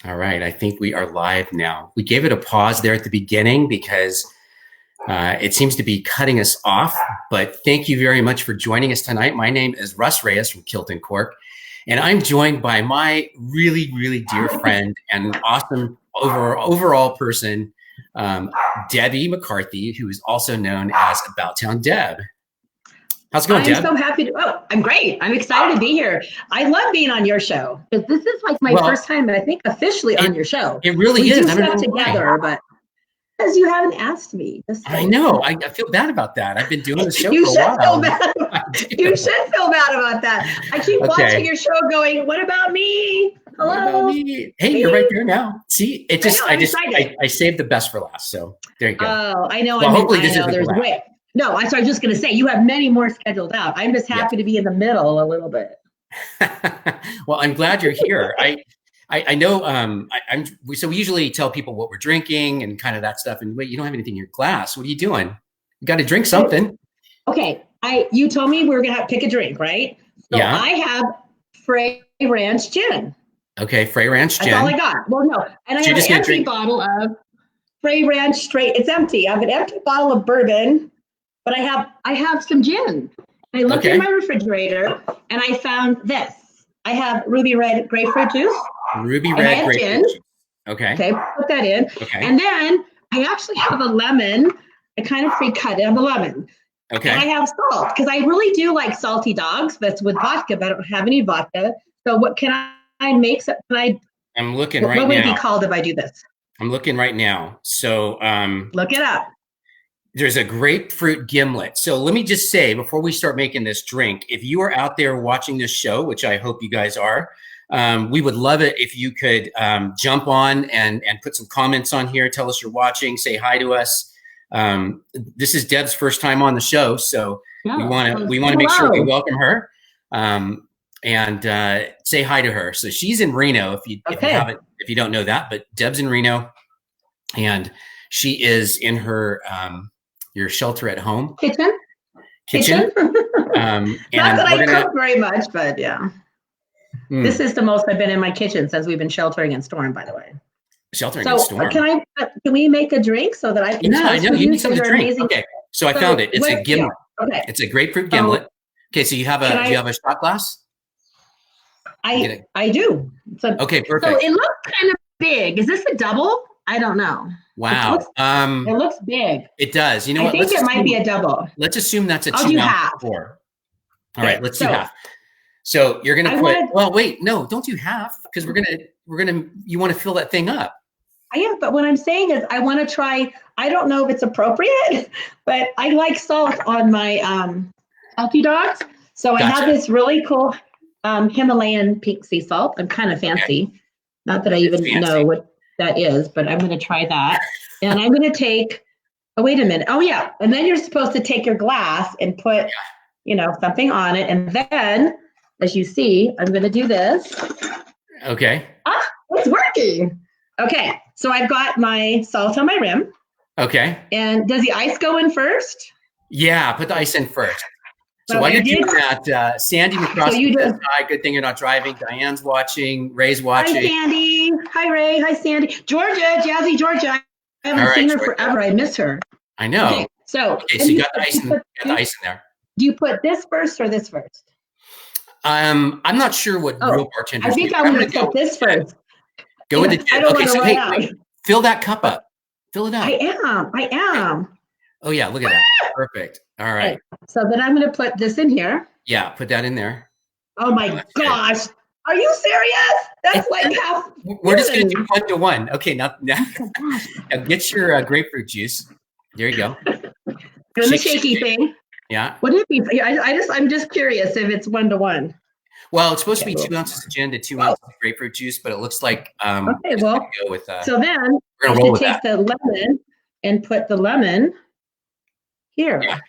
All right, I think we are live now. We gave it a pause there at the beginning because it seems to be cutting us off, but thank you very much for joining us tonight. My name is Russ Reyes from Kilt Cork, and I'm joined by my really, really dear friend and awesome overall person, Debbie McCarthy, who is also known as About Town Deb. How's it going, Deb? I'm so happy to. Oh, I'm great. I'm excited to be here. I love being on your show because this is like my first time, I think, officially on your show. It really is. We do stuff together, but because you haven't asked me. I know. I feel bad about that. I've been doing the show you for a while. You should feel bad about that. I keep watching your show, going, "What about me? Hello." What about me? Hey, you're right there now. See, it just, I saved the best for last. So there you go. Oh, I know. Well, hopefully this isn't there's way. No, I was just going to say, you have many more scheduled out. I'm just happy to be in the middle a little bit. Well, I'm glad you're here. I know. So we usually tell people what we're drinking and kind of that stuff. And wait, you don't have anything in your glass. What are you doing? You got to drink something. Okay. You told me we were going to pick a drink, right? So yeah. I have Frey Ranch gin. Okay, Frey Ranch gin. That's all I got. Well, no, and I have an empty bottle of Frey Ranch straight. It's empty. I have an empty bottle of bourbon. But I have some gin. I looked in my refrigerator and I found this. I have ruby red grapefruit juice. Ruby red grapefruit juice. Okay. Okay, put that in. Okay. And then I actually have a lemon. I kind of pre-cut it. I have a lemon. Okay. And I have salt because I really do like salty dogs. That's with vodka, but I don't have any vodka. So what can I make? I'm looking right now. What would it be called if I do this? I'm looking right now. So look it up. There's a grapefruit gimlet. So let me just say, before we start making this drink, if you are out there watching this show, which I hope you guys are, we would love it if you could jump on and put some comments on here. Tell us you're watching. Say hi to us. This is Deb's first time on the show, so we want to make sure we welcome her and say hi to her. So she's in Reno. If you don't know that, but Deb's in Reno, and she is in her your shelter at home kitchen. Not that I cook very much, but yeah. This is the most I've been in my kitchen since we've been sheltering in storm, by the way. Sheltering in storm. Can we make a drink so that I can? No, you need something to drink. Okay, so I found it. It's a gimlet. Okay, it's a grapefruit gimlet. Okay, so you have do you have a shot glass? I do. Okay, perfect. So it looks kind of big. Is this a double? I don't know. Wow. It looks big. It does. You know what? I think it might be a double. Let's assume that's a 2 ounce half. Pour. All right, let's do half. So you're gonna put. Well, wait, no, don't do half because we're gonna. You want to fill that thing up. Yeah, but what I'm saying is I want to try. I don't know if it's appropriate, but I like salt on my salty dogs. So I have this really cool Himalayan pink sea salt. I'm kind of fancy. Okay. Not that I even know what that is, but I'm going to try that. And I'm going to take, wait a minute. Oh yeah. And then you're supposed to take your glass and put, something on it. And then as you see, I'm going to do this. Okay. It's working. Okay. So I've got my salt on my rim. Okay. And does the ice go in first? Yeah. Put the ice in first. So while you're doing that, Sandy McCroskey says hi. Good thing you're not driving. Diane's watching. Ray's watching. Hi, Sandy. Hi, Ray. Hi, Sandy. Georgia, Jazzy Georgia. I haven't seen her forever. I miss her. I know. Okay, so you got the ice in there. Do you put this first or this first? I'm not sure what real bartenders. I think I'm going to put this first. Go with the. Okay, so wait, fill that cup up. Fill it up. I am. Oh yeah, look at that. Perfect. All right. So then I'm going to put this in here. Yeah, put that in there. Oh my gosh. Good. Are you serious? That's like half. We're just going to do 1 to 1. Okay, now get your grapefruit juice. There you go. Doing the shaky thing. Yeah. Would it be? I'm just curious if it's 1 to 1. Well, it's supposed to be 2 ounces of gin to 2 ounces of grapefruit juice, but it looks like okay. Well, go with, so then we're gonna roll with take the lemon and put the lemon here. Yeah.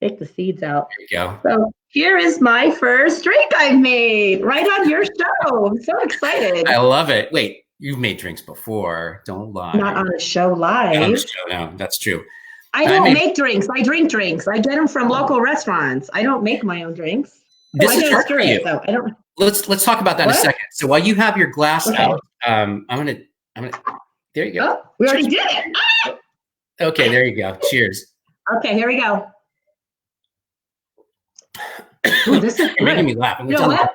Take the seeds out. There you go. So here is my first drink I've made right on your show. I'm so excited. I love it. Wait, you've made drinks before. Don't lie. Not on a show live. Not on the show, no, that's true. I don't make drinks. I drink drinks. I get them from local restaurants. I don't make my own drinks. This is hard for you. I don't. let's talk about that in a second. So while you have your glass out, I'm gonna there you go. Oh, we already did it. Ah! Okay, there you go. Cheers. Okay, here we go. Ooh, this is You're making me laugh. You know what?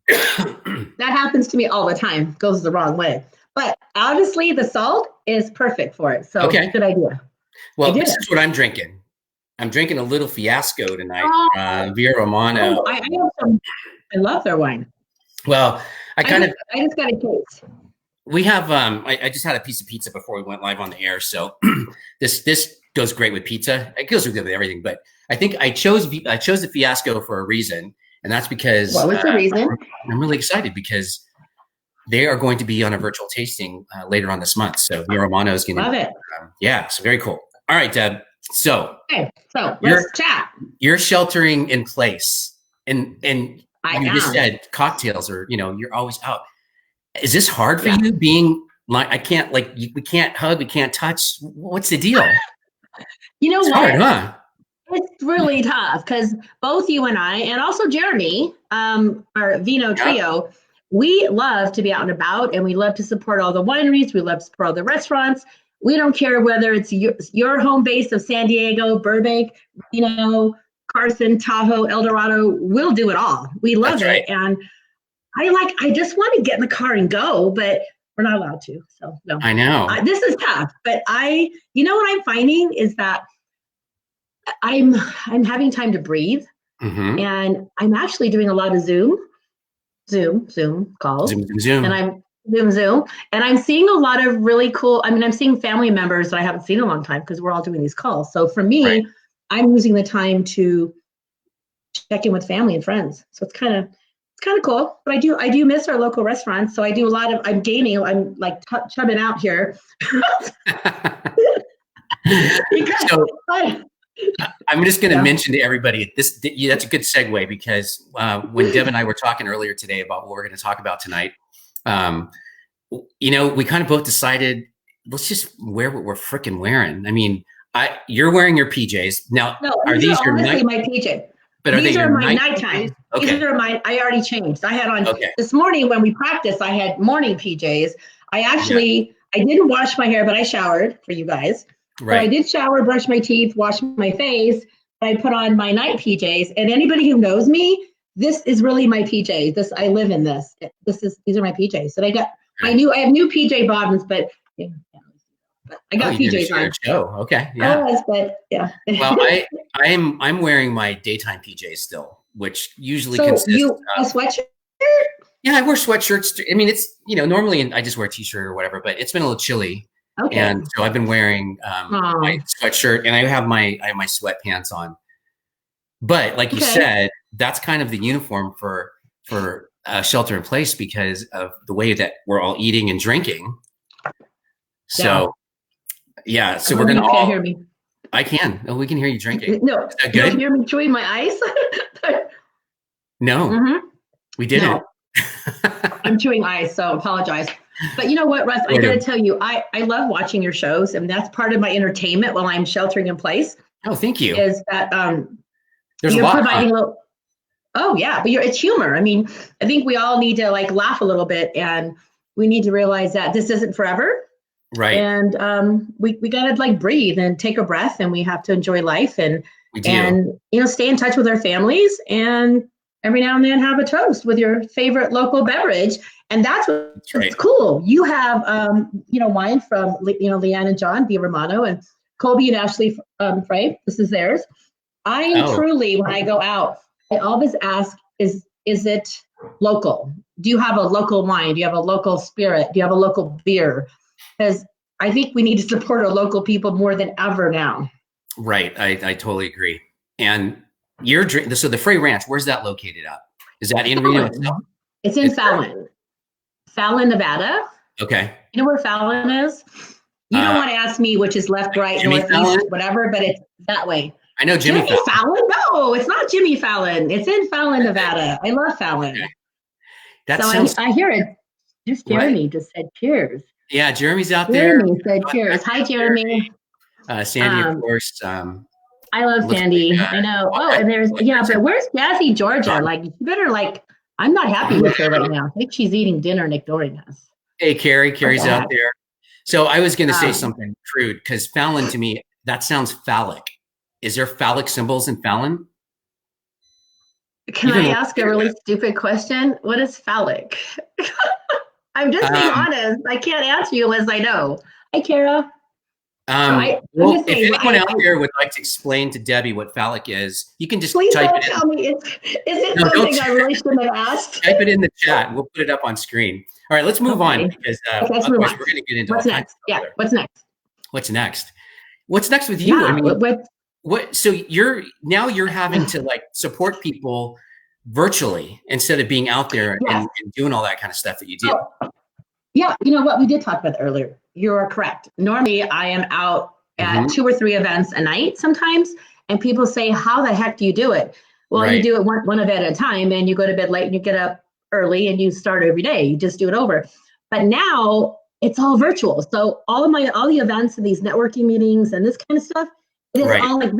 That happens to me all the time. Goes the wrong way. But honestly, the salt is perfect for it. So good idea. Well, this is what I'm drinking. I'm drinking a little Fiasco tonight. Via Romano. I love their wine. Well, I just got a taste. We have I just had a piece of pizza before we went live on the air, so this goes great with pizza. It goes good with everything, but I think I chose the Fiasco for a reason, and that's because what was the reason? I'm really excited because they are going to be on a virtual tasting later on this month. So Via Romano is going to love it. So very cool. All right, Deb. So let's chat. You're sheltering in place, and you just said cocktails are you're always out. Is this hard for you being like, we can't hug, we can't touch? What's the deal? You know it's what? Hard, huh? It's really tough because both you and I, and also Jeremy, our Vino trio, we love to be out and about, and we love to support all the wineries. We love to support all the restaurants. We don't care whether it's your home base of San Diego, Burbank, Carson, Tahoe, El Dorado. We'll do it all. We love it. And I just want to get in the car and go, but we're not allowed to. So no. I know. This is tough, but what I'm finding is that I'm having time to breathe, and I'm actually doing a lot of Zoom calls, Zoom. And I'm Zoom, and I'm seeing a lot of really cool. I mean, I'm seeing family members that I haven't seen in a long time because we're all doing these calls. So for me, I'm using the time to check in with family and friends. So it's kind of cool, but I do miss our local restaurants. So I do a lot of, I'm like chubbing out here. I'm just going to mention to everybody that's a good segue because when Deb and I were talking earlier today about what we're going to talk about tonight, we kind of both decided, let's just wear what we're freaking wearing. I mean, you're wearing your PJs now. No, are these your my PJ? But these are my nighttime. Okay. These are I already changed. I had on this morning when we practiced, I had morning PJs. I didn't wash my hair, but I showered for you guys. Right. So I did shower, brush my teeth, wash my face. I put on my night PJs. And anybody who knows me, this is really my PJs. I live in this. These are my PJs. And I have new PJ bottoms, but I got PJs on. Show. Okay. Yeah. Well, I'm wearing my daytime PJs still, which usually consists of a sweatshirt. Yeah, I wear sweatshirts. I mean, it's normally I just wear a t-shirt or whatever, but it's been a little chilly. Okay. And so I've been wearing my sweatshirt, and I have my sweatpants on. But like you said, that's kind of the uniform for shelter in place because of the way that we're all eating and drinking. So so we're gonna all. Can't hear me. I can. Oh, we can hear you drinking. No, is that good? You don't hear me chewing my ice? No, we didn't. No. I'm chewing ice, so apologize. But you know what, Russ? I got to tell you, I love watching your shows, and that's part of my entertainment while I'm sheltering in place. Oh, thank you. Is that there's a lot providing a little? Oh yeah, but it's humor. I mean, I think we all need to laugh a little bit, and we need to realize that this isn't forever. Right. And we gotta breathe and take a breath, and we have to enjoy life and stay in touch with our families, and every now and then have a toast with your favorite local beverage. And that's what's cool. You have wine from Leanne and John, Via Romano, and Colby and Ashley Frey. This is theirs. Truly, when I go out, I always ask, is it local? Do you have a local wine? Do you have a local spirit? Do you have a local beer? Because I think we need to support our local people more than ever now. Right. I totally agree. And so the Frey Ranch, where's that located at? Is that in Reno itself? It's in Fallon, Nevada. Okay. You know where Fallon is? You don't want to ask me which is left, right, northeast, whatever, but it's that way. I know Jimmy Fallon. No, it's not Jimmy Fallon. It's in Fallon, Nevada. I love Fallon. Okay. I hear it. Just Jeremy just said cheers. Yeah, Jeremy's out there. Jeremy said cheers. Hi, Jeremy. Sandy, of course. I love Sandy. I know. Oh, and there's but where's Jazzy Georgia? You better I'm not happy with her right now. I think she's eating dinner and ignoring us. Hey, Carrie's out there. So I was going to say something crude because Fallon, to me, that sounds phallic. Is there phallic symbols in Fallon? Can I ask a really stupid question? What is phallic? I'm just being honest. I can't answer you unless I know. Hi, Kara. Well, if anyone out there would like to explain to Debbie what phallic is, you can just type it in. Please don't tell me. Is it something I really shouldn't have asked? Type it in the chat. We'll put it up on screen. All right, let's move on because otherwise we're going to get into what's next. Yeah, what's next? What's next? What's next with you? Yeah, I mean, what? So you're having to like support people virtually instead of being out there and doing all that kind of stuff that you do. Yeah, you know what? We did talk about that earlier. You're correct. Normally, I am out at 2 or 3 events a night sometimes, and people say, how the heck do you do it? Well, you do it one event at a time, and you go to bed late, and you get up early, and you start every day. You just do it over. But now, it's all virtual. So all the events and these networking meetings and this kind of stuff, it is all like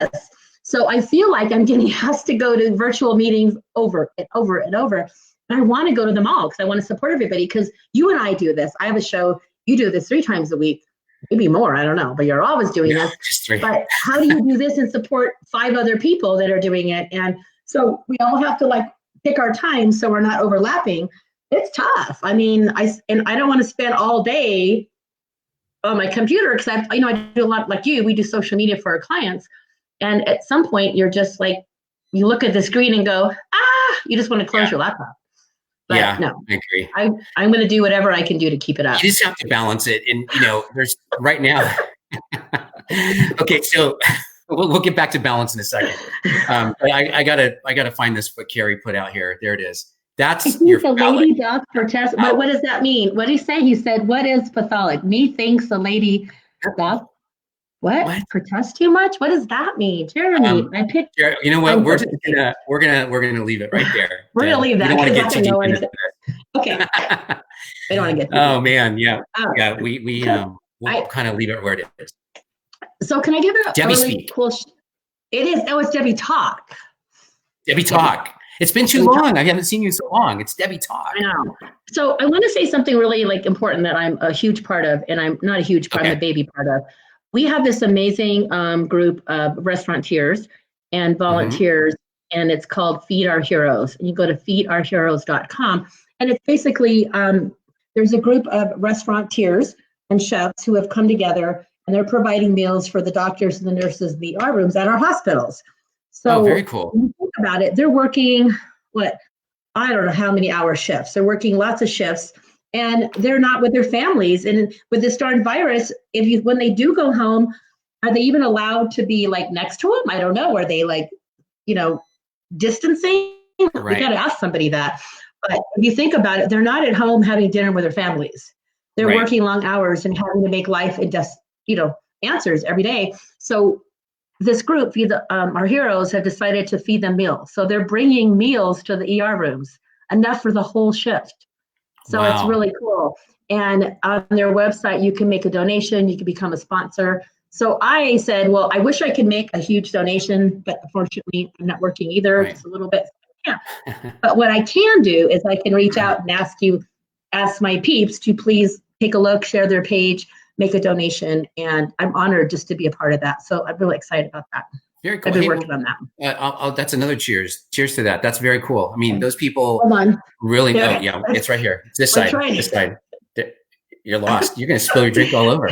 this. So I feel like I'm getting asked to go to virtual meetings over and over and over. And I want to go to them all because I want to support everybody because you and I do this. I have a show. You do this 3 times a week, maybe more. I don't know, but you're always doing this. Just 3. But how do you do this and support 5 other people that are doing it? And so we all have to like pick our time so we're not overlapping. It's tough. I mean, I don't want to spend all day on my computer because I do a lot like you. We do social media for our clients. And at some point, you're just like, you look at the screen and go, you just want to close your laptop. But no, I agree. I'm going to do whatever I can do to keep it up. You just have to balance it. And, there's right now. Okay, so we'll get back to balance in a second. But I gotta find this what Carrie put out here. There it is. That's your the lady does protest. But what does that mean? What did he say? He said, "What is patholic?" Methinks the lady does. What? Protest too much? What does that mean, Jeremy? I picked. You know what? We're gonna leave it right there. We're gonna leave that. We don't want to get too deep into this. Okay. We don't want to get. Oh man, yeah. We'll kind of leave it where it is. So can I give it Debbie speak? Cool? It is. Oh, it's Debbie Talk. Debbie Talk. It's been too long. I haven't seen you so long. It's Debbie Talk. I know. So I want to say something really important that I'm a huge part of, and I'm not a huge part, I'm a baby part of. We have this amazing group of restaurateurs and volunteers, and it's called Feed Our Heroes. And you go to feedourheroes.com, and it's basically there's a group of restaurateurs and chefs who have come together, and they're providing meals for the doctors and the nurses in the ER rooms at our hospitals. So very cool. When you think about it, they're working, I don't know how many hour shifts. They're working lots of shifts, and they're not with their families. And with this darn virus, when they do go home, are they even allowed to be next to them? I don't know. Are they distancing? Right. We got to ask somebody that. But if you think about it, they're not at home having dinner with their families. They're working long hours and having to make life and just, answers every day. So this group, our heroes, have decided to feed them meals. So they're bringing meals to the ER rooms, enough for the whole shift. So It's really cool. And on their website, you can make a donation. You can become a sponsor. So I said, well, I wish I could make a huge donation, but unfortunately, I'm not working either. Just a little bit. Yeah. But what I can do is I can reach out and ask my peeps to please take a look, share their page, make a donation. And I'm honored just to be a part of that. So I'm really excited about that. Very cool. I've been working on that. That's another cheers. Cheers to that. That's very cool. I mean, those people really know. Yeah, it's right here. It's this side. This side. You're lost. You're going to spill your drink all over.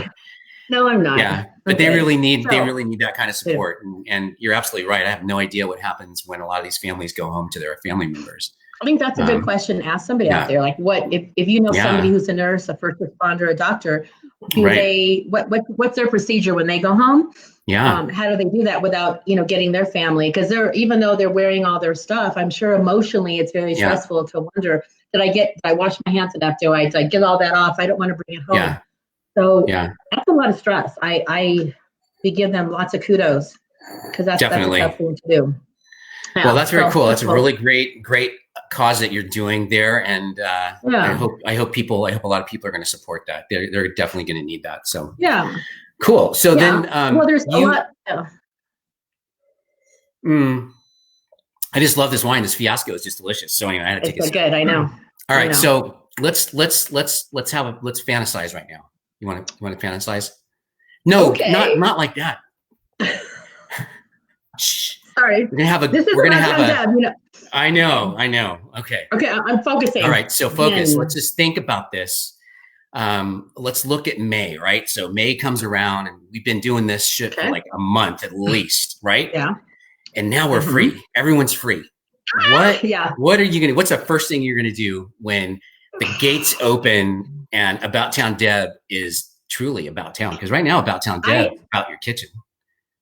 No, I'm not. Yeah, but they really need that kind of support. And you're absolutely right. I have no idea what happens when a lot of these families go home to their family members. I think that's a good question to ask somebody out there. What if you know somebody who's a nurse, a first responder, a doctor? What's their procedure when they go home? Yeah. How do they do that without getting their family? Because even though they're wearing all their stuff, I'm sure emotionally it's very stressful to wonder, did I wash my hands enough? Did I get all that off? I don't want to bring it home. Yeah. So that's a lot of stress. We give them lots of kudos because that's a tough thing to do. Yeah, well, that's very cool. That's a really great cause that you're doing there, and I hope a lot of people are going to support that. They're definitely going to need that. So cool. So then, there's a lot. I just love this wine. This Fiasco is just delicious. So anyway, I had to take It's so good. I know. All right. So let's fantasize right now. You want to fantasize? No, okay. not like that. Shh. Sorry. We're gonna have a. I know. Okay. Okay. I'm focusing. All right. So focus. Let's just think about this. Let's look at May, right? So May comes around and we've been doing this shit for like a month at least, right? Yeah. And now we're free. Everyone's free. What are you gonna? What's the first thing you're gonna do when the gates open and About Town Deb is truly about town? Because right now, About Town Deb is about your kitchen.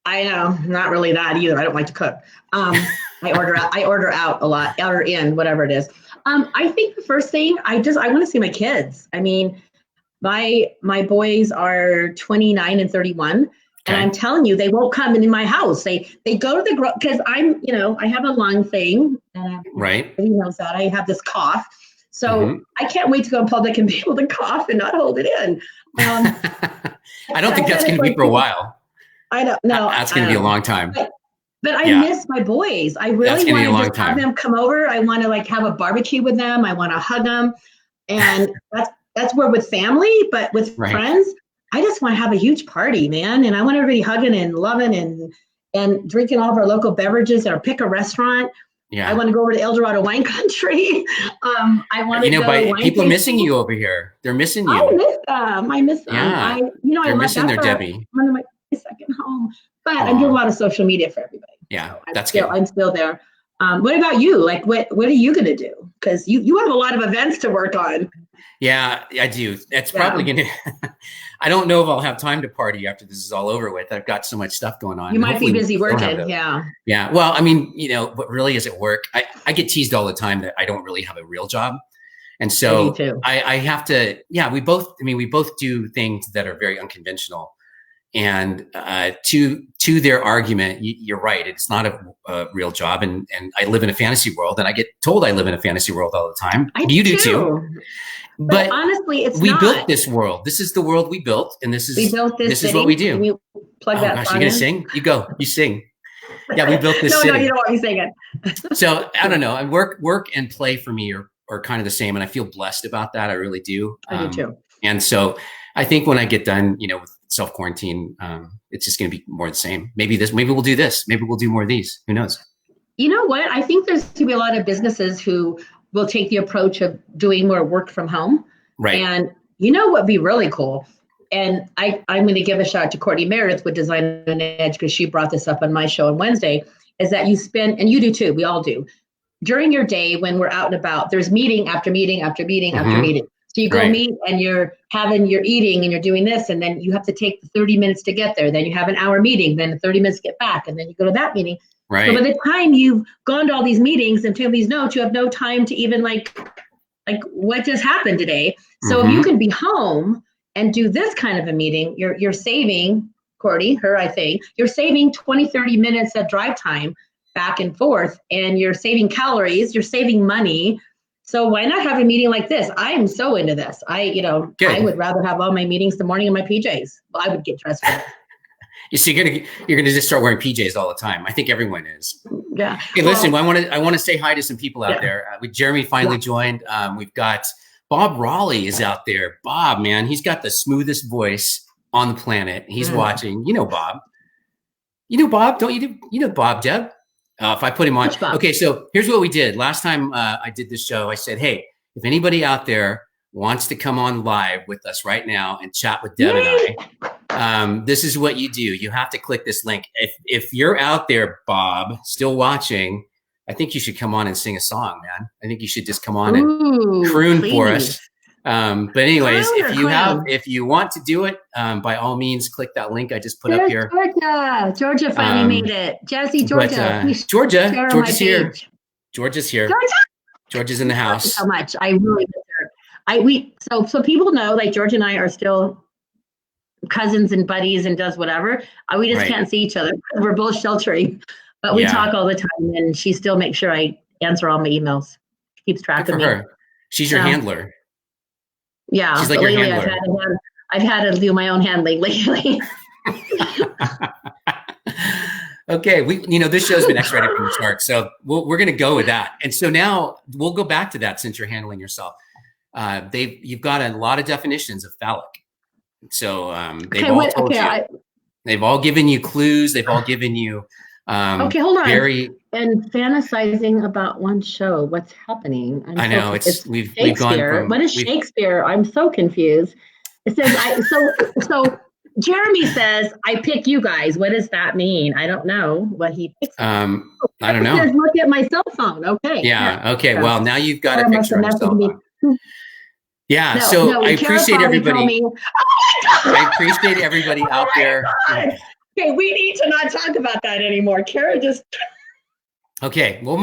I know, not really that either. I don't like to cook. I order out a lot, order in, whatever it is. I think the first thing I want to see my kids. I mean, my boys are 29 and 31. And I'm telling you, they won't come into my house. They go to the because I have a lung thing. Right. Everybody knows that I have this cough, so I can't wait to go in public and be able to cough and not hold it in. I don't think that's going to be for a while. I don't know. That's going to be a long time. But I miss my boys. I really want to just have them come over. I want to like have a barbecue with them. I want to hug them, and that's where with family, but with friends. I just want to have a huge party, man. And I want everybody hugging and loving and drinking all of our local beverages or pick a restaurant. Yeah. I want to go over to El Dorado wine country. I want to go people are missing you over here. They're missing you. I miss them. Yeah. They're missing their Debbie. One of my second home, but I'm doing a lot of social media for everybody. Yeah. So that's good. I'm still there. What about you? Like, what are you going to do? Because you have a lot of events to work on. Yeah, I do. That's probably going to, I don't know if I'll have time to party after this is all over with. I've got so much stuff going on. You might be busy working. Yeah. Yeah. Well, I mean, what really is at work, I get teased all the time that I don't really have a real job. And so I have to, we both do things that are very unconventional. And to their argument, you're right. It's not a real job. And I live in a fantasy world, and I get told I live in a fantasy world all the time. You do too. But honestly, we built this world. This is the world we built, and this is what we do. Can you plug that? Gosh, you're gonna sing? You go. You sing. Yeah, we built this city. No, you don't want me singing. So I don't know. And work and play for me are kind of the same, and I feel blessed about that. I really do. I do too. And so I think when I get done, with self-quarantine, it's just going to be more the same. Maybe we'll do this. Maybe we'll do more of these. Who knows? You know what? I think there's going to be a lot of businesses who will take the approach of doing more work from home. Right. And you know what would be really cool? And I'm going to give a shout out to Courtney Meredith with Design on Edge, because she brought this up on my show on Wednesday, is that you spend, and you do too, we all do, during your day when we're out and about, there's meeting after meeting after meeting after meeting. So you go meet and you're eating and you're doing this, and then you have to take the 30 minutes to get there. Then you have an hour meeting, then 30 minutes to get back, and then you go to that meeting. Right. So by the time you've gone to all these meetings and taken these notes, you have no time to even like what just happened today. So if you can be home and do this kind of a meeting, you're saving, Courtney, I think, you're saving 20, 30 minutes of drive time back and forth, and you're saving calories, you're saving money. So why not have a meeting like this? I am so into this. I would rather have all my meetings the morning in my PJs. Well, I would get dressed for it. So you're gonna just start wearing PJs all the time. I think everyone is. Yeah. Hey, listen, I want to say hi to some people out there. Jeremy finally joined. We've got Bob Raleigh is out there. Bob, man, he's got the smoothest voice on the planet. He's watching. You know Bob. You know Bob, don't you? You know Bob, Deb. If I put him on. Okay, so here's what we did. Last time I did this show, I said, hey, if anybody out there wants to come on live with us right now and chat with Deb and I, this is what you do. You have to click this link. If you're out there, Bob, still watching, I think you should come on and sing a song, man. I think you should just come on and croon for us. But anyways, if you want to do it, by all means, click that link I just put up here. Georgia finally made it. Jesse, Georgia. Georgia's here. Georgia's here. Georgia's in the house. Thank you so much. I really miss her. So people know, like, Georgia and I are still cousins and buddies and does whatever. We just can't see each other. We're both sheltering, but we talk all the time, and she still makes sure I answer all my emails. She keeps track of me. She's your handler. Yeah, she's like your handler. I've had to do my own handling lately. Okay, this show's been X-rated from the start, so we're going to go with that. And so now we'll go back to that since you're handling yourself. You've got a lot of definitions of phallic. So they've all given you clues. They've all given you. Okay, hold on. And fantasizing about one show. What's happening? I know we've gone from. What is Shakespeare? I'm so confused. It says so. Jeremy says, I pick you guys. What does that mean? I don't know what he picks. I don't know. Says, look at my cell phone. Okay. Yeah. Okay. Well, now you've got a picture of your cell phone. Yeah. I appreciate everybody. Oh my God. I appreciate everybody out there. Okay. We need to not talk about that anymore. Kara just. Okay. We'll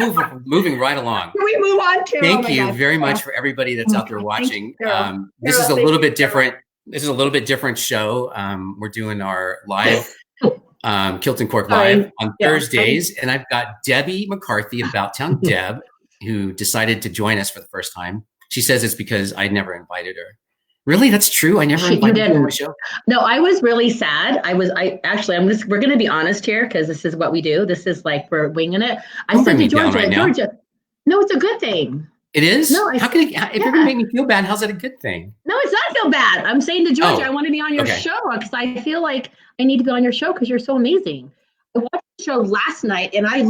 moving right along. Can we move on to? Thank you very much for everybody that's out there watching. This is a little bit different. This is a little bit different show. We're doing our live Kilt Cork live on Thursdays, and I've got Debbie McCarthy, About Town Deb, who decided to join us for the first time. She says it's because I never invited her. Really, that's true. I never invited her to my show. No, I was really sad. We're going to be honest here because this is what we do. This is like we're winging it. I said to Georgia, no, it's a good thing. It is? No, how can if you're going to make me feel bad, how's that a good thing? No, it's not feel bad. I'm saying to Georgia, I want to be on your show because I feel like I need to be on your show because you're so amazing. I watched the show last night and I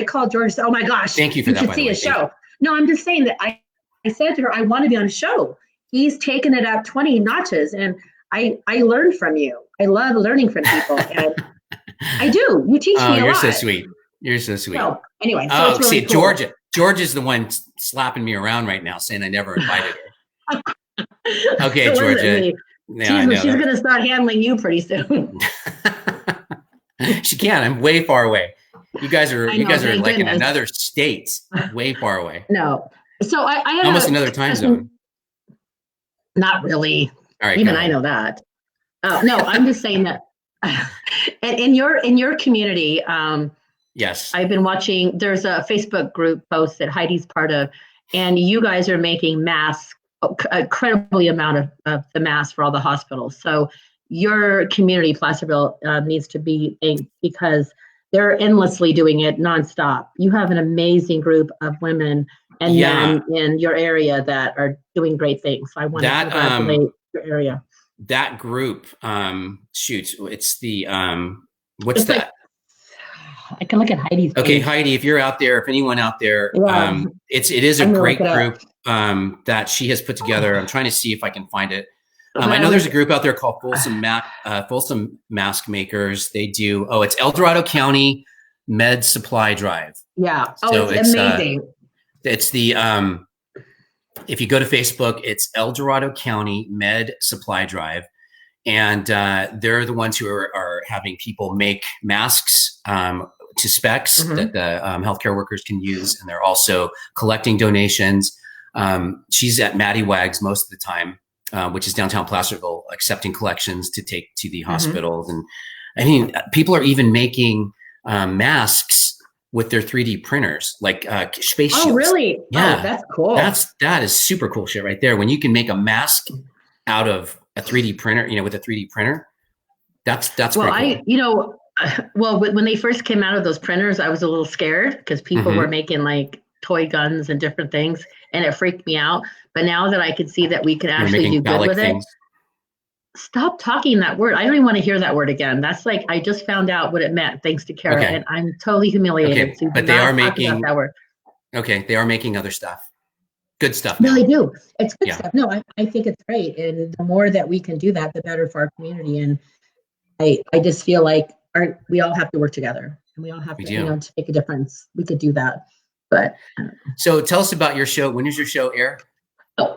called Georgia and said, oh my gosh. Thank you for that. You should see a show. No, I'm just saying that I said to her, I want to be on a show. He's taken it up 20 notches and I learned from you. I love learning from people and I do. You teach me a lot. You're so sweet. You're so sweet. So anyway, so it's really cool. Georgia's the one slapping me around right now saying I never invited her. Okay, so Georgia. She's going to start handling you pretty soon. She can. I'm way far away. You guys are like in another state, way far away. No. So I had almost another time zone. Not really. All right. Even I know that. No, I'm just saying that in your community, yes. I've been watching, there's a Facebook group post that Heidi's part of, and you guys are making masks, a incredibly amount of the masks for all the hospitals. So your community, Placerville, needs to be thanked because they're endlessly doing it nonstop. You have an amazing group of women and men in your area that are doing great things. So I want to congratulate your area. That group, it's the, what's that? I can look at Heidi's page. Okay, Heidi, if you're out there, if anyone out there, it is a great group that she has put together. I'm trying to see if I can find it. I know there's a group out there called Folsom Mask Makers. They do, it's El Dorado County Med Supply Drive. Yeah. So it's amazing. It's the, if you go to Facebook, it's El Dorado County Med Supply Drive. And they're the ones who are having people make masks to specs that the healthcare workers can use. And they're also collecting donations. She's at Maddie Wags most of the time, which is downtown Placerville, accepting collections to take to the hospitals. And I mean, people are even making masks with their 3D printers, like space shields. Oh, really? Yeah. Oh, that's cool. That is super cool shit right there. When you can make a mask out of a 3D printer, with a 3D printer, that's pretty cool. When they first came out of those printers, I was a little scared because people were making like toy guns and different things, and it freaked me out. But now that I can see that we can actually do good with it, stop talking that word. I don't even want to hear that word again. That's like I just found out what it meant thanks to Kehret, and I'm totally humiliated. Okay. But they are making that word. Okay, they are making other stuff. Good stuff. No, they do. It's good stuff. No, I think it's great. And the more that we can do that, the better for our community. And I just feel like we all have to work together and we all have to, to make a difference. We could do that. But so tell us about your show. When does your show air?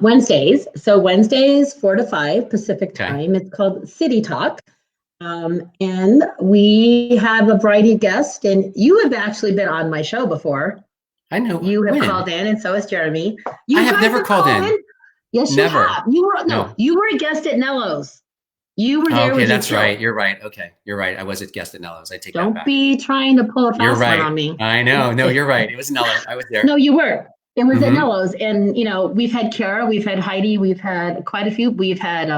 Wednesdays. So Wednesdays, 4 to 5 Pacific time. It's called City Talk. And we have a variety of guests. And you have actually been on my show before. I know. You have called in, and so has Jeremy. I have never called in. Yes, you have. You were a guest at Nello's. You were there. Okay, that's right. You're right. Okay, you're right. I was a guest at Nello's. I take that back. Don't be trying to pull a fast one on me. I know. No, you're right. It was Nello's. I was there. No, you were. It was at Nello's, and we've had Kara, we've had Heidi, we've had quite a few. We've had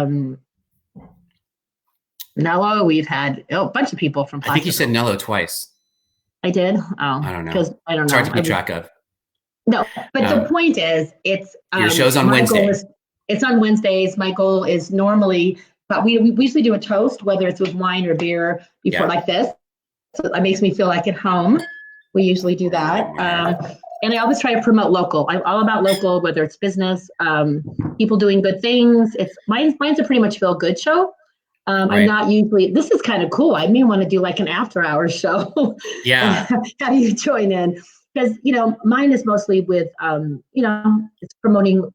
Nello. We've had a bunch of people from I think you said Placerville. Nello twice. I did. I Oh, don't know. because I don't It's know. hard to keep track of. No, but the point is, it's your show's on my Wednesday. goal is it's on Wednesdays. My goal is normally, but we usually do a toast, whether it's with wine or beer before like this. So it makes me feel like at home. We usually do that. And I always try to promote local. I'm all about local, whether it's business, people doing good things. Mine's a pretty much feel good show. I'm not usually, this is kind of cool. I may want to do like an after hours show. Yeah. Have you join in? Because, mine is mostly with, it's promoting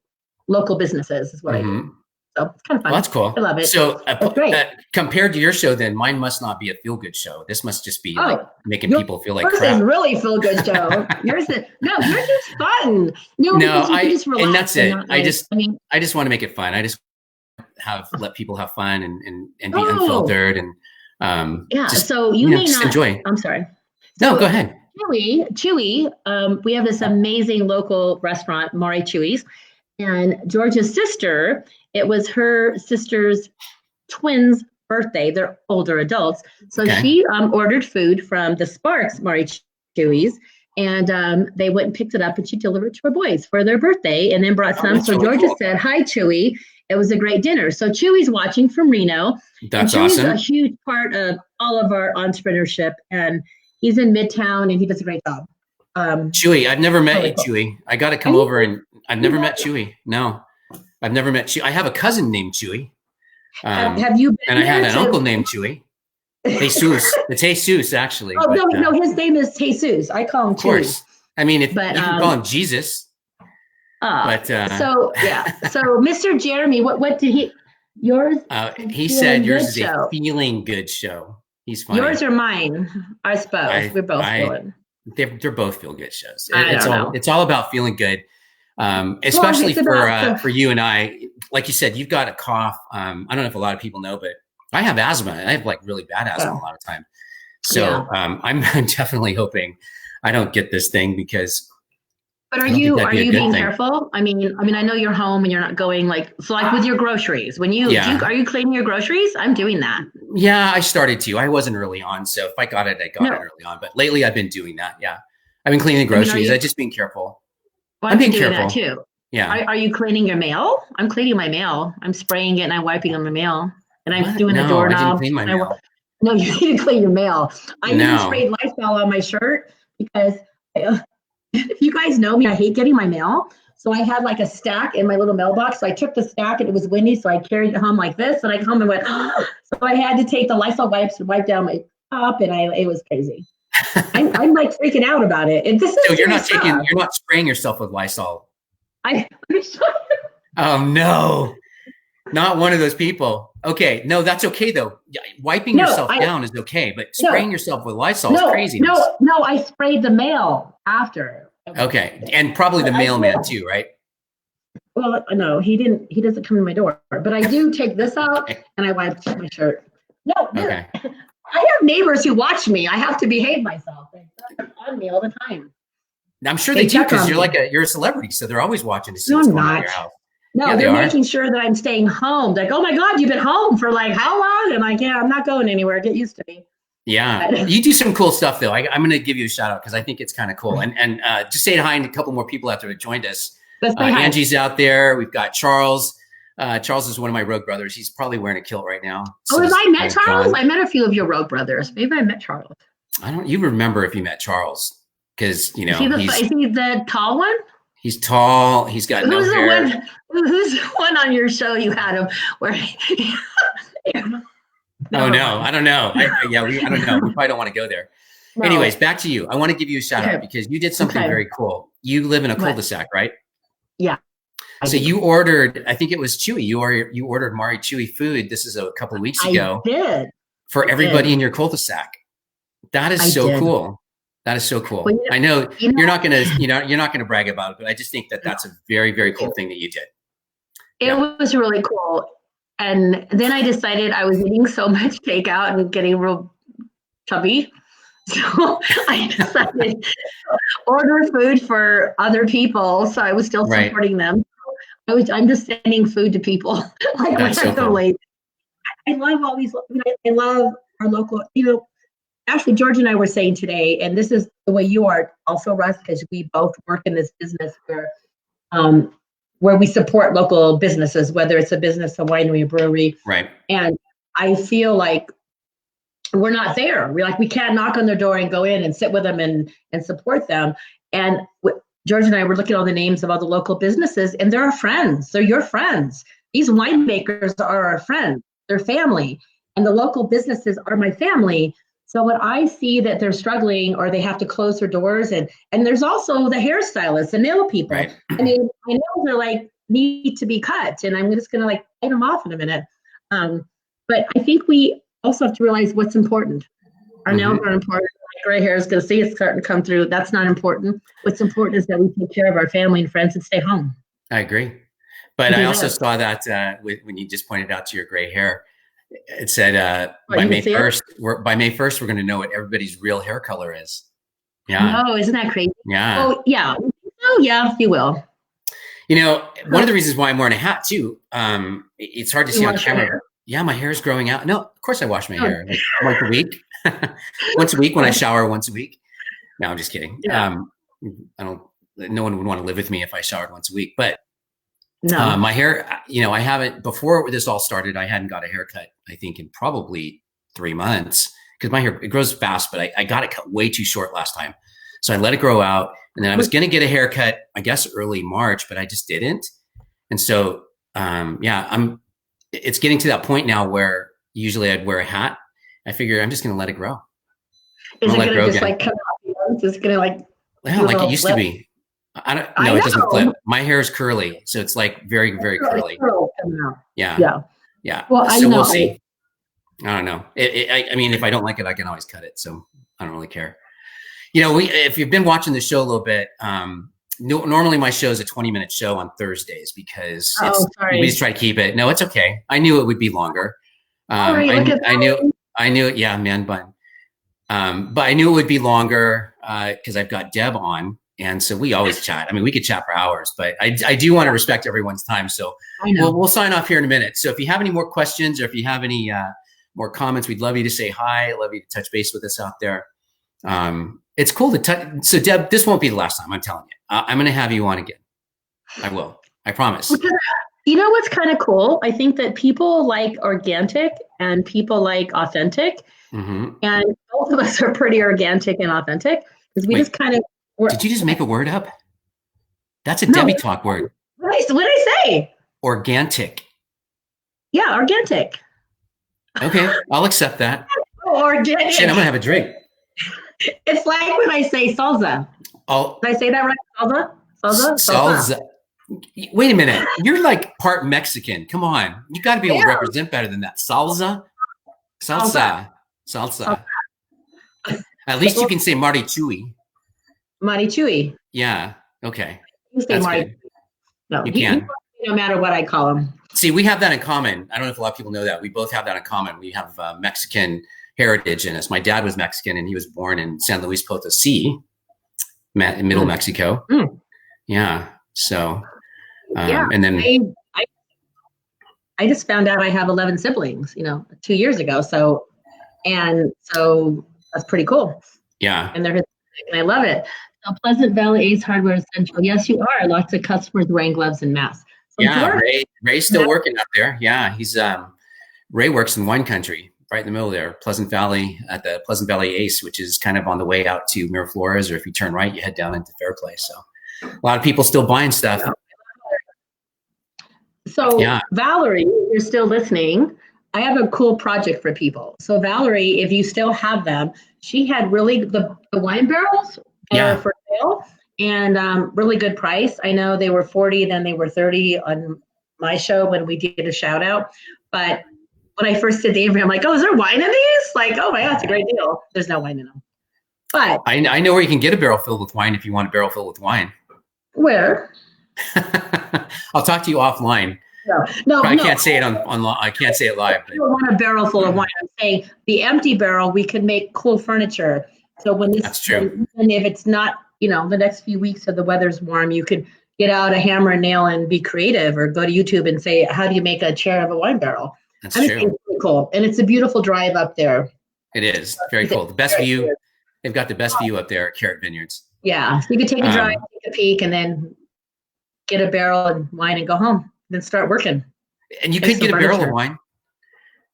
local businesses is what I do. So it's kind of fun. Well, that's cool. I love it. So great. Compared to your show, then mine must not be a feel good show. This must just be like making people feel like crap. Yours is really feel good show. yours is fun. No, and that's it. I just want to make it fun. I just let people have fun and be unfiltered and So you may not enjoy. I'm sorry. No, go ahead. Chewy. We have this amazing local restaurant, Mari Chewy's, and Georgia's sister. It was her sister's twins' birthday. They're older adults, so she ordered food from the Sparks Mari Chewy's, and they went and picked it up, and she delivered it to her boys for their birthday, and then brought some. So Georgia said, "Hi, Chewy. It was a great dinner." So Chewy's watching from Reno. That's Chewy's awesome. A huge part of all of our entrepreneurship, and he's in Midtown, and he does a great job. Chewy, I've never met you, Chewy. I got to come over, and I've never met Chewy. No, I've never met Chewy. I have a cousin named Chewy. Have you been and I had an uncle named Chewy. Jesus. It's Jesus, actually. Oh, no, his name is Jesus. I call him Chewy. Of course. I mean, you can call him Jesus. So Mr. Jeremy, what did yours? He said yours is a feeling good show. He's funny. Yours or mine? I suppose we're both feeling. They're both feel good shows. It's all about feeling good, especially for you and I. Like you said, you've got a cough. I don't know if a lot of people know, but I have asthma. I have like really bad asthma a lot of time. So I'm definitely hoping I don't get this thing because. But are you being careful? I mean, I know you're home and you're not going like with your groceries. When are you cleaning your groceries? I'm doing that. Yeah, I started to. I wasn't early on, so if I got it, I got it early on. But lately, I've been doing that. Yeah, I've been cleaning groceries. I'm just being careful. Well, I'm being careful that too. Yeah. Are you cleaning your mail? I'm cleaning my mail. I'm spraying it and I'm wiping on my mail. And I'm doing the doorknob. I didn't clean my mail. No, you need to clean your mail. I even sprayed Lysol on my shirt because. If you guys know me, I hate getting my mail. So I had like a stack in my little mailbox. So I took the stack and it was windy. So I carried it home like this. And I come and went, so I had to take the Lysol wipes and wipe down my top. And it was crazy. I'm like freaking out about it. And this is you're not spraying yourself with Lysol. I'm Oh no, not one of those people. Okay. No, that's okay though. Wiping yourself down is okay, but spraying yourself with Lysol is crazy. No, I sprayed the mail after. Okay. And probably the mailman too, right? Well, no, he doesn't come to my door, but I do take this out and I wipe my shirt. No, okay. I have neighbors who watch me. I have to behave myself. They're on me all the time. I'm sure they do because you're a celebrity, so they're always watching to see what's going on in your house. No, they're making sure that I'm staying home. Like, oh my God, you've been home for like how long? And I'm like, yeah, I'm not going anywhere. Get used to me. Yeah, you do some cool stuff though. I'm going to give you a shout out because I think it's kind of cool. And just say hi to a couple more people out there who joined us. Angie's out there. We've got Charles. Charles is one of my rogue brothers. He's probably wearing a kilt right now. So have I met Charles? I met a few of your rogue brothers. Maybe I met Charles. I don't. You remember if you met Charles because is he the tall one? He's tall. He's got no hair. Who's the one on your show you had him where? Oh no, I don't know. I don't know. We probably don't want to go there. No. Anyways, back to you. I want to give you a shout out because you did something very cool. You live in a cul-de-sac, right? Yeah. So you ordered, I think it was Chewy. You ordered Mari Chewy food. This is a couple of weeks ago. I did. For everybody in your cul-de-sac. That is so cool. That is so cool. Well, I know you're not gonna brag about it, but I just think that's a very, very cool thing that you did. It was really cool. And then I decided I was eating so much takeout and getting real chubby. So I decided to order food for other people. So I was still supporting them. I'm just sending food to people. Like that's so cool. I love all these, I love our local, actually, George and I were saying today, and this is the way you are also, Russ, because we both work in this business where we support local businesses, whether it's a business, a winery, a brewery. Right. And I feel like we're not there. We can't knock on their door and go in and sit with them and support them. And George and I were looking at all the names of all the local businesses, and they're our friends. They're your friends. These winemakers are our friends. They're family. And the local businesses are my family. So when I see that they're struggling or they have to close their doors, and there's also the hairstylists, the nail people. Right. I mean, my nails are need to be cut, and I'm just going to take them off in a minute. But I think we also have to realize what's important. Our nails are important. My gray hair is going to see it's starting to come through. That's not important. What's important is that we take care of our family and friends and stay home. I agree. But I also saw that when you just pointed out to your gray hair, it said by May 1st, we're going to know what everybody's real hair color is. Yeah. Oh, isn't that crazy? Yeah. Oh, yeah. Oh, yeah, you will. One of the reasons why I'm wearing a hat too, it's hard to see on camera. Yeah, my hair is growing out. No, of course I wash my hair once a week. Once a week when I shower once a week. No, I'm just kidding. Yeah. No one would want to live with me if I showered once a week. But no. My hair, I haven't, before this all started, I hadn't got a haircut, I think, in probably 3 months, because my hair, it grows fast, but I got it cut way too short last time. So I let it grow out, and then I was going to get a haircut, I guess, early March, but I just didn't. And so, it's getting to that point now where usually I'd wear a hat. I figure I'm just going to let it grow. Is it going to just come out? It's just going to like it used to be. I don't know. It doesn't flip. My hair is curly, so it's very, very curly. Yeah. Well, so we'll see. I don't know. I mean, if I don't like it, I can always cut it. So I don't really care. If you've been watching the show a little bit, normally my show is a 20-minute show on Thursdays because we just try to keep it. No, it's okay. I knew it would be longer. I knew it. Yeah, man bun. But I knew it would be longer because I've got Deb on. And so we always chat. I mean, we could chat for hours, but I do want to respect everyone's time. So we'll sign off here in a minute. So if you have any more questions or if you have any more comments, we'd love you to say hi. I'd love you to touch base with us out there. It's cool to touch. So Deb, this won't be the last time, I'm telling you. I'm going to have you on again. I will. I promise. Because, what's kind of cool? I think that people like organic and people like authentic. Mm-hmm. And both of us are pretty organic and authentic because we just kind of. Did you just make a word up? That's a Debbie talk word. What did I say? Organic. Yeah, organic. Okay, I'll accept that. Organic. Shit, I'm gonna have a drink. It's like when I say salsa. Oh, did I say that right? Salsa. Wait a minute. You're like part Mexican. Come on, you got to be able to represent better than that. Salsa. At least you can say marichuy. Marichuy. Yeah. Okay. You say Mari. No, you can. No matter what I call him. See, we have that in common. I don't know if a lot of people know that. We both have that in common. We have Mexican heritage in us. My dad was Mexican, and he was born in San Luis Potosí, in Middle Mexico. Mm. Yeah. So, and then I just found out I have 11 siblings. 2 years ago. So that's pretty cool. Yeah. And I love it. So Pleasant Valley Ace Hardware Essential. Yes, you are. Lots of customers wearing gloves and masks. So yeah, Ray's still working up there. Yeah, he's Ray works in wine country, right in the middle there, Pleasant Valley at the Pleasant Valley Ace, which is kind of on the way out to Miraflores, or if you turn right, you head down into Fairplace. So a lot of people still buying stuff. So Valerie, if you're still listening, I have a cool project for people. So Valerie, if you still have them, she had really the wine barrels for sale and really good price. I know they were 40, then they were 30 on my show when we did a shout out. But when I first did the interview, I'm like, oh, is there wine in these? Like, oh my God, it's a great deal. There's no wine in them. But I know where you can get a barrel filled with wine if you want a barrel filled with wine. Where? I'll talk to you offline. No, I can't say it on I can't say it live. I don't want a barrel full of wine. I'm saying the empty barrel, we can make cool furniture. So that's true. And if it's not, the next few weeks of the weather's warm, you could get out a hammer and nail and be creative, or go to YouTube and say, how do you make a chair of a wine barrel? That's true. really cool. And it's a beautiful drive up there. It is very cool. The best view. They've got the best view up there at Kehret Vineyards. Yeah. So you could take a drive, take a peek, and then get a barrel and wine and go home. Then start working. And you could get a barrel of wine.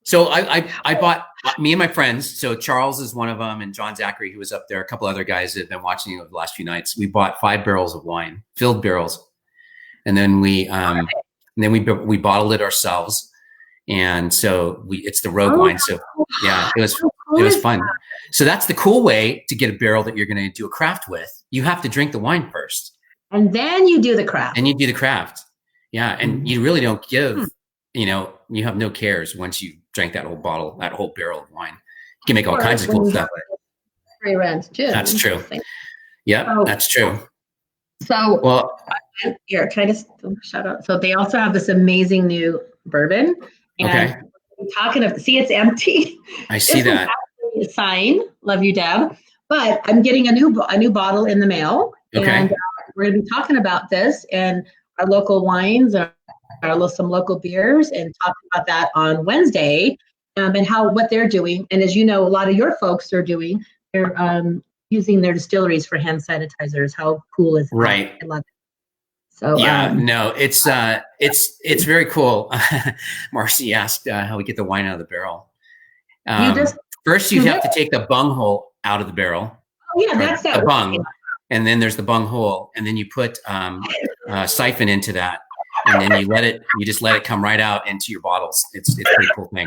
So I bought, me and my friends, so Charles is one of them, and John Zachary, who was up there, a couple other guys that have been watching over the last few nights. We bought 5 barrels of wine, filled barrels. And then we bottled it ourselves. And so it's the Rogue wine. So yeah, it was fun. So that's the cool way to get a barrel that you're going to do a craft with. You have to drink the wine first. And then you do the craft. Yeah. And you really don't give, you have no cares once you drank that whole bottle, that whole barrel of wine. You can make all kinds of cool stuff. Frey Ranch too. That's true. Yeah, that's true. So, well, here, can I just shout out? So they also have this amazing new bourbon. And talking of, see, it's empty. I see that. A sign, love you, Deb. But I'm getting a new bottle in the mail. And we're going to be talking about this and our local wines and some local beers, and talking about that on Wednesday, and what they're doing. And as you know, a lot of your folks are doing, they're using their distilleries for hand sanitizers. How cool is that? Right. I love it. So no, it's very cool. Marcy asked how we get the wine out of the barrel. First you have to take the bung hole out of the barrel. Oh yeah, that's the bung. And then there's the bung hole, and then you put siphon into that. And then you just let it come right out into your bottles. It's a pretty cool thing.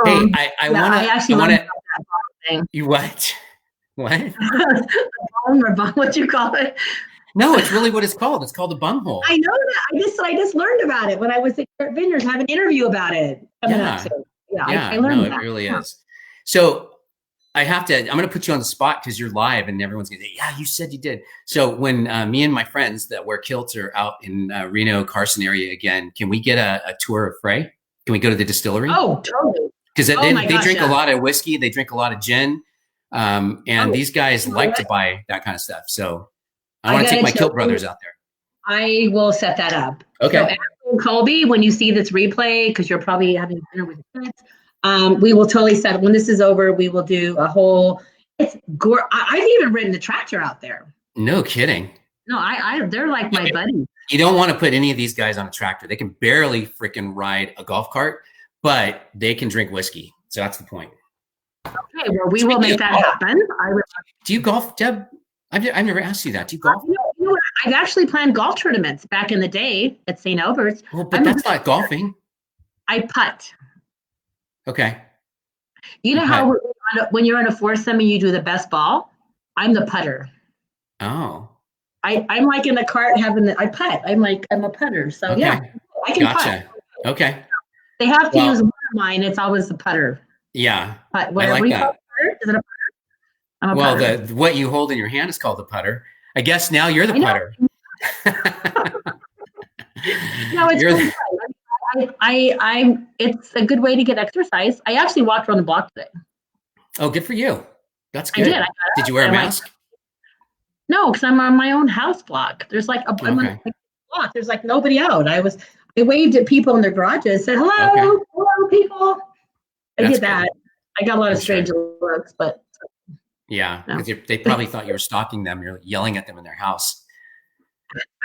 Hey, I want to. You what? What? What you call it? No, it's really what it's called. It's called the bung hole. I know that. I just learned about it when I was at Kehret Vineyards. I have an interview about it. I learned that. It really is. So I'm going to put you on the spot because you're live and everyone's going to say, yeah, you said you did. So when me and my friends that wear kilts are out in Reno, Carson area again, can we get a tour of Frey? Can we go to the distillery? Oh, totally. Because they drink a lot of whiskey. They drink a lot of gin. And these guys like to buy that kind of stuff. So I want to take my kilt brothers out there. I will set that up. Okay. So Colby, when you see this replay, because you're probably having dinner with your kids, we will totally set up. When this is over, we will do a whole. I've even ridden the tractor out there. No kidding. No, they're like my buddies. You don't want to put any of these guys on a tractor. They can barely freaking ride a golf cart, but they can drink whiskey. So that's the point. Okay, well, we will make that happen. Do you golf, Deb? I've never asked you that. Do you golf? I've actually planned golf tournaments back in the day at St. Albert's. Well, but that's not golfing. I putt. Okay. You know how when you're on a foursome and you do the best ball? I'm the putter. Oh. I'm like in the cart I putt. I'm a putter. So yeah, I can putt. Okay. They have to use one of mine. It's always the putter. Yeah. Putt. I like that. Is it a putter? I'm a putter. What you hold in your hand is called the putter. I guess now you're the putter. No, it's really fun. It's a good way to get exercise. I actually walked around the block today. Oh, good for you. That's good. I did. Did you wear a mask? No, because I'm on my own house block. There's like a block. There's like nobody out. I waved at people in their garages, said hello, hello, people. I did that. I got a lot of strange looks, but yeah, because they probably thought you were stalking them. You're yelling at them in their house.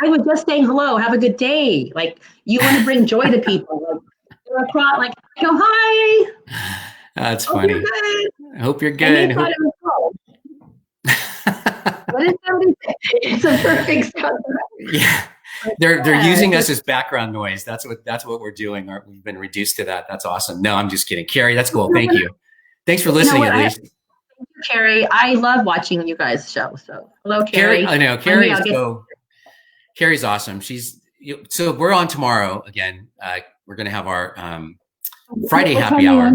I was just saying hello, have a good day. Like you want to bring joy to people. Like go hi. That's funny. I hope you're good. What did somebody say? It's a perfect sound. Yeah. They're using us as background noise. That's what we're doing. We've been reduced to that. That's awesome. No, I'm just kidding. Carrie, that's cool. Thank you. Thanks for listening, at least. Thank you, Carrie. I love watching you guys' show. So hello, Carrie. I know. Carrie's awesome. So we're on tomorrow again. We're going to have our Friday happy hour.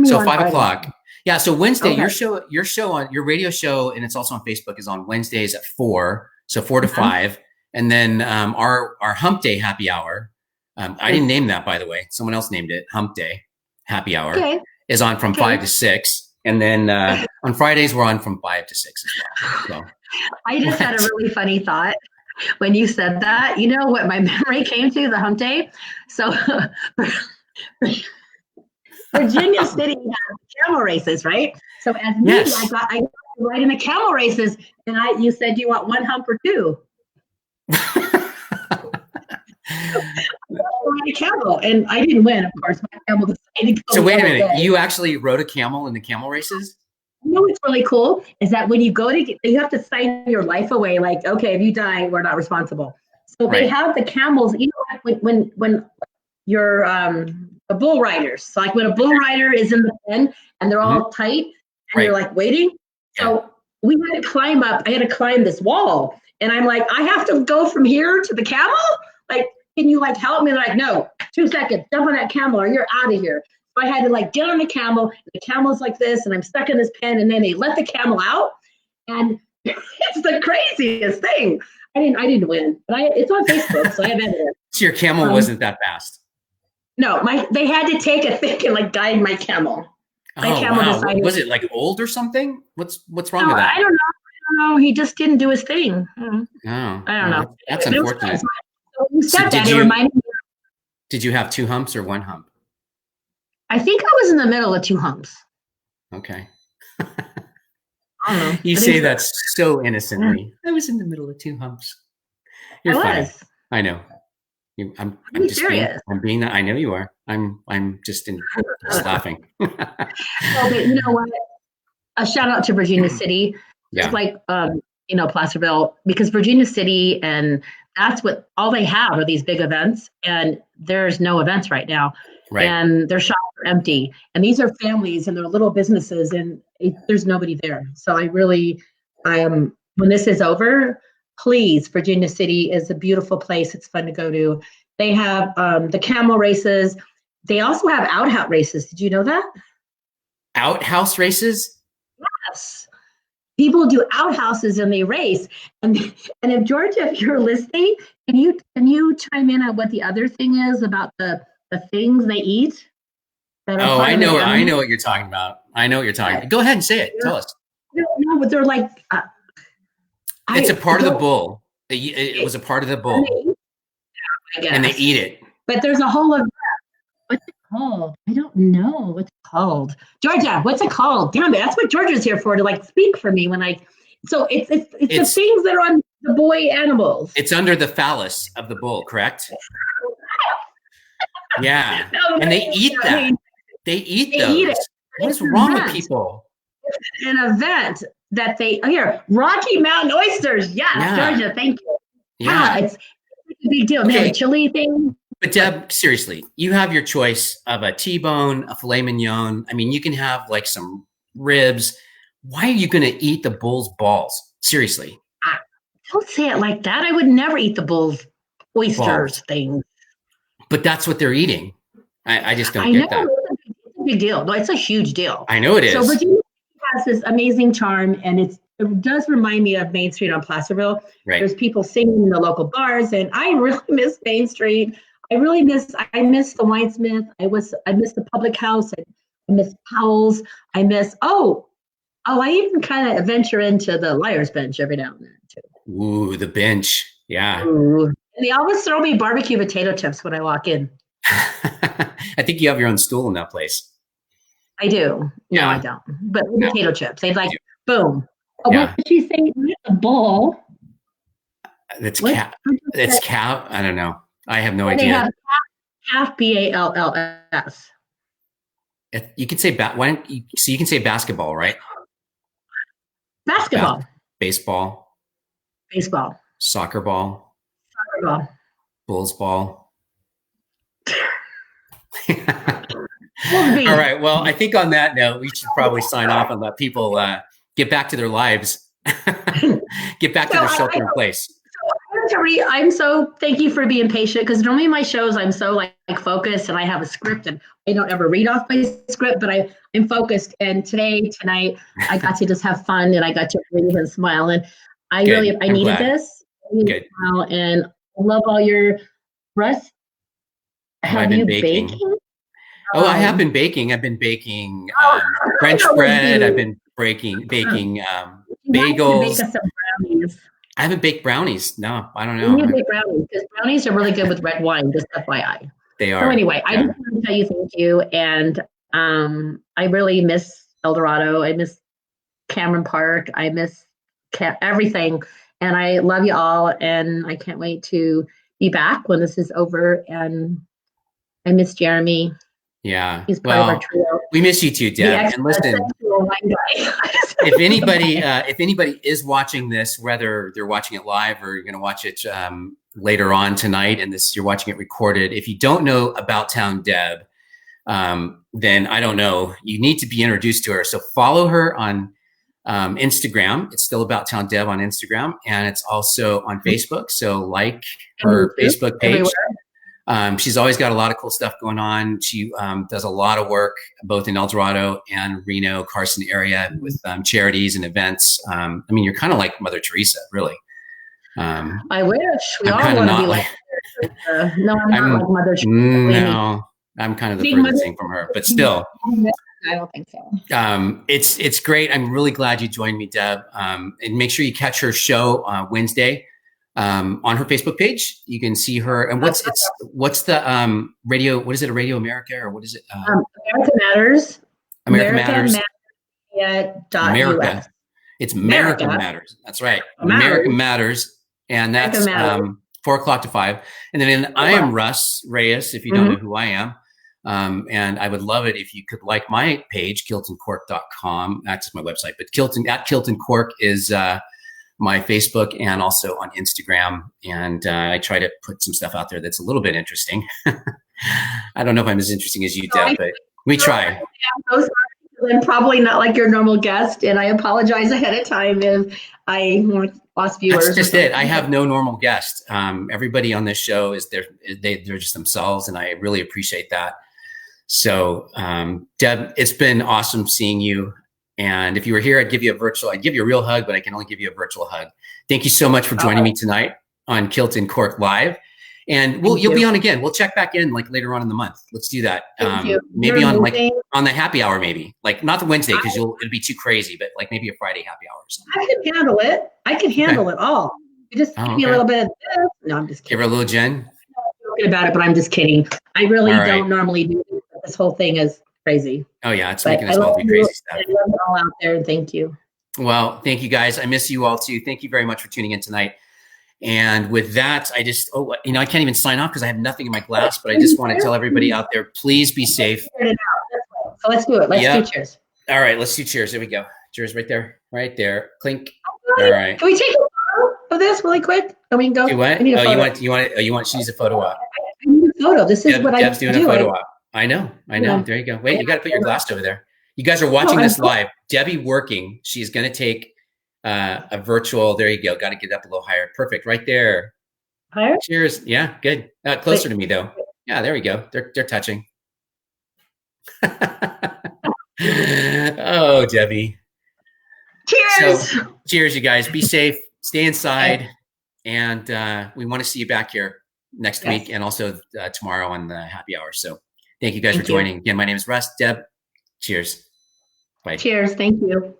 So 5:00. Yeah. So Wednesday, your show on your radio show, and it's also on Facebook, is on Wednesdays at 4. So 4 to 5. And then our Hump Day happy hour, I didn't name that, by the way. Someone else named it. Hump Day happy hour is on from 5 to 6. And then on Fridays, we're on from 5 to 6 as well. So, I just had a really funny thought when you said that. You know what my memory came to, the Hump Day? So Virginia City has camel races, right? So as me, Yes. I got to ride in the camel races, and you said you want one hump or two. Ride a camel, and I didn't win, of course. My camel decided to go. So wait a minute, you actually rode a camel in the camel races? You know what's really cool is that when you go to, you have to sign your life away. Like, okay, if you die, we're not responsible. So they have the camels. You know, when you're the bull riders. So like when a bull rider is in the pen and they're all tight and you're like waiting. So we had to climb up. I had to climb this wall, and I'm like, I have to go from here to the camel. Like, can you like help me? They're like, no, 2 seconds, jump on that camel or you're out of here. So I had to like get on the camel. And the camel's like this, and I'm stuck in this pen. And then they let the camel out, and it's the craziest thing. I didn't win, but it's on Facebook, so I have evidence. So your camel wasn't that fast. No, they had to take a thing and like guide my camel. My camel decided, was it like old or something? What's wrong with that? I don't know. He just didn't do his thing. Oh, I don't know. That's unfortunate. So you said that. It reminded me. Did you have 2 humps or 1 hump? I think I was in the middle of 2 humps. Okay. You say that so innocently. I was in the middle of 2 humps. You're fine. I know. I'm just serious. I know you are. I'm just laughing. Okay, you know what? A shout out to Virginia City. Yeah. It's like Placerville, because Virginia City, and that's what all they have are these big events, and there's no events right now. Right. And their shops are empty. And these are families and they're little businesses, and there's nobody there. So when this is over, please, Virginia City is a beautiful place. It's fun to go to. They have the camel races. They also have outhouse races. Did you know that? Outhouse races? Yes. People do outhouses and they race. And if Georgia, if you're listening, can you chime in on what the other thing is about the things they eat? I know what you're talking about. I know what you're talking about. Go ahead and say it. Tell us. No, but they're like. It's a part of the bull. It was a part of the bull. And they eat it. But there's a whole of what's it called? I don't know what's it called. Georgia, what's it called? Damn it, that's what Georgia's here for, to like speak for me when I. So it's the things that are on the boy animals. It's under the phallus of the bull, correct? Yeah, and they eat that. They eat those. Eat it. What's wrong with people? An event that Rocky Mountain oysters. Yes, yeah. Georgia, thank you. Yeah, it's a big deal. Okay. The chili thing. But Deb, seriously, you have your choice of a T-bone, a filet mignon. I mean, you can have like some ribs. Why are you going to eat the bull's balls? Seriously. Don't say it like that. I would never eat the bull's oysters thing. But that's what they're eating. I just don't get that. It's a big deal. No, it's a huge deal. I know it is. So Virginia has this amazing charm, and it does remind me of Main Street on Placerville. Right. There's people singing in the local bars, and I really miss Main Street. I miss the Winesmith. I miss the Public House. I miss Powell's. I even kind of venture into the Liar's Bench every now and then too. Ooh, the bench. Yeah. Ooh. And they always throw me barbecue potato chips when I walk in. I think you have your own stool in that place. I do. No, I don't. But potato chips. They'd like, boom. Oh, what did she say? A bowl. It's cow. It's cow. I don't know. I have no idea. They have half BALLS. You can say you can say basketball, right? Basketball. Baseball. Soccer ball. Bulls ball. All right. Well, I think on that note, we should probably sign off and let people get back to their lives, get back to their shelter in place. Thank you for being patient, because normally my shows I'm so like focused and I have a script and I don't ever read off my script, but I'm focused. And tonight I got to just have fun and I got to breathe and smile. And I needed this. Good. Smile, and I love all your breasts. Have you been baking? Oh, I have been baking. I've been baking French bread. I've been baking bagels. I haven't baked brownies. No, I don't know. You bake brownies, because brownies are really good with red wine, just FYI. They are. So anyway, I just want to tell you thank you. And I really miss El Dorado. I miss Cameron Park. I miss everything. And I love you all. And I can't wait to be back when this is over. And I miss Jeremy. Yeah. He's part of our trio. We miss you too, Deb. And listen, if anybody is watching this, whether they're watching it live or you're going to watch it later on tonight, and you're watching it recorded, if you don't know About Town Deb, then I don't know. You need to be introduced to her. So follow her on Instagram. It's still About Town Deb on Instagram, and it's also on Facebook. So like her Facebook page. She's always got a lot of cool stuff going on. She does a lot of work both in El Dorado and Reno, Carson area with charities and events. I mean, you're kind of like Mother Teresa, really. I wish we all want to be like her. No, I'm not like Mother Teresa. No, I'm kind of the furthest thing from her, but still. I don't think so. It's great. I'm really glad you joined me, Deb. And make sure you catch her show Wednesday. On her Facebook page, you can see her. And what's the radio? What is it? A Radio America or what is it? America Matters. America Matters. America. It's America Matters. That's right. America Matters, and that's 4 o'clock to 5. And then I am Russ Reyes. If you don't know who I am, and I would love it if you could like my page, kiltandcork.com. That's my website, but Kilt and Cork is my Facebook and also on Instagram. And I try to put some stuff out there that's a little bit interesting. I don't know if I'm as interesting as you, Deb, but we try. I'm probably not like your normal guest, and I apologize ahead of time if I lost viewers. That's just it. I have no normal guest. Everybody on this show they're just themselves, and I really appreciate that. So, Deb, it's been awesome seeing you. And if you were here, I'd give you a real hug, but I can only give you a virtual hug. Thank you so much for joining me tonight on Kilt and Cork Live. And you'll be on again. We'll check back in like later on in the month. Let's do that. Maybe on the happy hour, maybe like not the Wednesday because it'll be too crazy, but like maybe a Friday happy hour or something. I can handle it. I can handle it all. You just give me a little bit of this. No, I'm just kidding. Give her a little Jen. I'm joking about it, but I'm just kidding. I really don't normally do this. This whole thing is crazy. Oh yeah, it's making us all do crazy stuff. I love you all out there, and thank you. Well, thank you guys. I miss you all too. Thank you very much for tuning in tonight. And with that, I just I can't even sign off because I have nothing in my glass. But I just want to tell everybody out there, please be safe. So let's do it. Let's do cheers. All right, let's do cheers. There we go. Cheers, right there. Clink. All right. Can we take a photo of this really quick? And we can go. Do what? You want? She needs a photo op. I need a photo. This is what Deb's doing a photo op. I know. Yeah. There you go. Wait, you got to put your glass over there. You guys are watching this live. Debbie working. She's going to take a virtual. There you go. Got to get up a little higher. Perfect. Right there. Higher? Cheers. Yeah, good. Closer to me though. Yeah, there we go. They're touching. Oh, Debbie. Cheers. So, cheers, you guys. Be safe. Stay inside. And we want to see you back here next week and also tomorrow on the happy hour. So thank you guys for joining. Again, my name is Russ. Deb, cheers. Bye. Cheers. Thank you.